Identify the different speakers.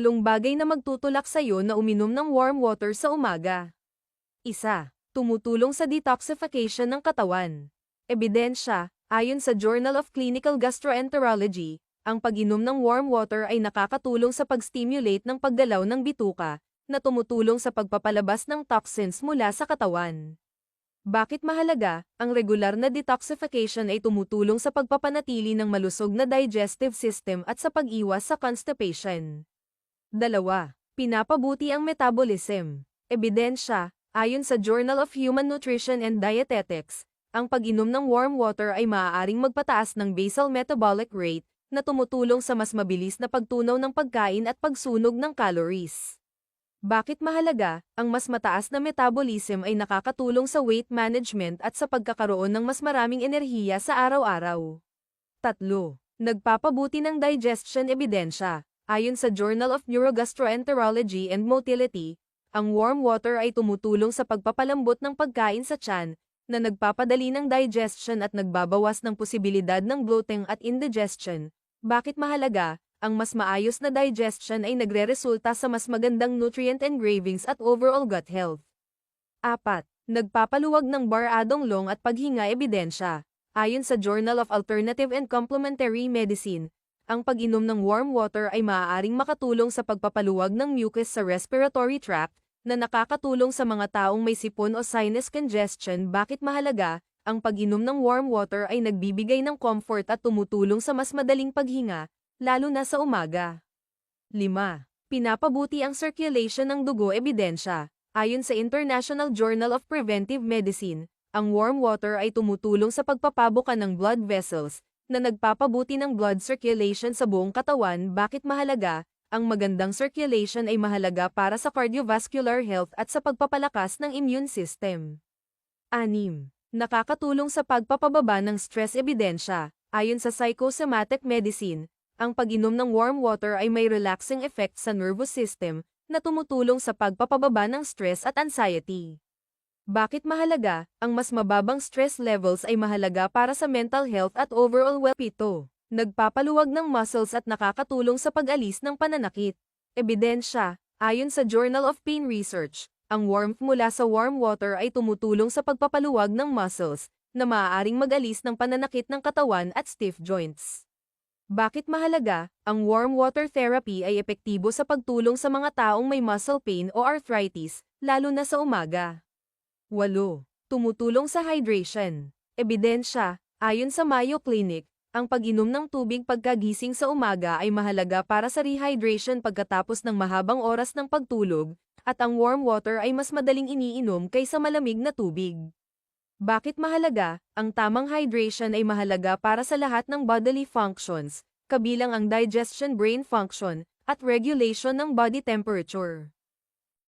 Speaker 1: 8 bagay na magtutulak sa'yo na uminom ng warm water sa umaga. 1. Tumutulong sa detoxification ng katawan. Ebidensya, ayon sa Journal of Clinical Gastroenterology, ang pag-inom ng warm water ay nakakatulong sa pag-stimulate ng paggalaw ng bituka, na tumutulong sa pagpapalabas ng toxins mula sa katawan. Bakit mahalaga? Ang regular na detoxification ay tumutulong sa pagpapanatili ng malusog na digestive system at sa pag-iwas sa constipation. 2. Pinapabuti ang metabolism. Ebidensya, ayon sa Journal of Human Nutrition and Dietetics, ang pag-inom ng warm water ay maaaring magpataas ng basal metabolic rate, na tumutulong sa mas mabilis na pagtunaw ng pagkain at pagsunog ng calories. Bakit mahalaga? Ang mas mataas na metabolism ay nakakatulong sa weight management at sa pagkakaroon ng mas maraming enerhiya sa araw-araw. 3. Nagpapabuti ng digestion. Ebidensya, ayon sa Journal of Neurogastroenterology and Motility, ang warm water ay tumutulong sa pagpapalambot ng pagkain sa tiyan, na nagpapadali ng digestion at nagbabawas ng posibilidad ng bloating at indigestion. Bakit mahalaga? Ang mas maayos na digestion ay nagreresulta sa mas magandang nutrient engravings at overall gut health. 4. Nagpapaluwag ng baradong long at paghinga. Ebidensya, ayon sa Journal of Alternative and Complementary Medicine, ang pag-inom ng warm water ay maaaring makatulong sa pagpapaluwag ng mucus sa respiratory tract, na nakakatulong sa mga taong may sipon o sinus congestion. Bakit mahalaga? Ang pag-inom ng warm water ay nagbibigay ng comfort at tumutulong sa mas madaling paghinga, lalo na sa umaga. 5. Pinapabuti ang circulation ng dugo. Ebidensya, ayon sa International Journal of Preventive Medicine, ang warm water ay tumutulong sa pagpapabuka ng blood vessels, na nagpapabuti ng blood circulation sa buong katawan. Bakit mahalaga? Ang magandang circulation ay mahalaga para sa cardiovascular health at sa pagpapalakas ng immune system. 6. Nakakatulong sa pagpapababa ng stress. Ebidensya, ayon sa psychosomatic medicine, ang pag-inom ng warm water ay may relaxing effect sa nervous system, na tumutulong sa pagpapababa ng stress at anxiety. Bakit mahalaga? Ang mas mababang stress levels ay mahalaga para sa mental health at overall well-being. 7. Nagpapaluwag ng muscles at nakakatulong sa pag-alis ng pananakit. Ebidensya, ayon sa Journal of Pain Research, ang warmth mula sa warm water ay tumutulong sa pagpapaluwag ng muscles, na maaaring mag-alis ng pananakit ng katawan at stiff joints. Bakit mahalaga? Ang warm water therapy ay epektibo sa pagtulong sa mga taong may muscle pain o arthritis, lalo na sa umaga. 8. Tumutulong sa hydration. Ebidensya, ayon sa Mayo Clinic, ang pag-inom ng tubig pagkagising sa umaga ay mahalaga para sa rehydration pagkatapos ng mahabang oras ng pagtulog, at ang warm water ay mas madaling iniinom kaysa malamig na tubig. Bakit mahalaga? Ang tamang hydration ay mahalaga para sa lahat ng bodily functions, kabilang ang digestion, brain function, at regulation ng body temperature.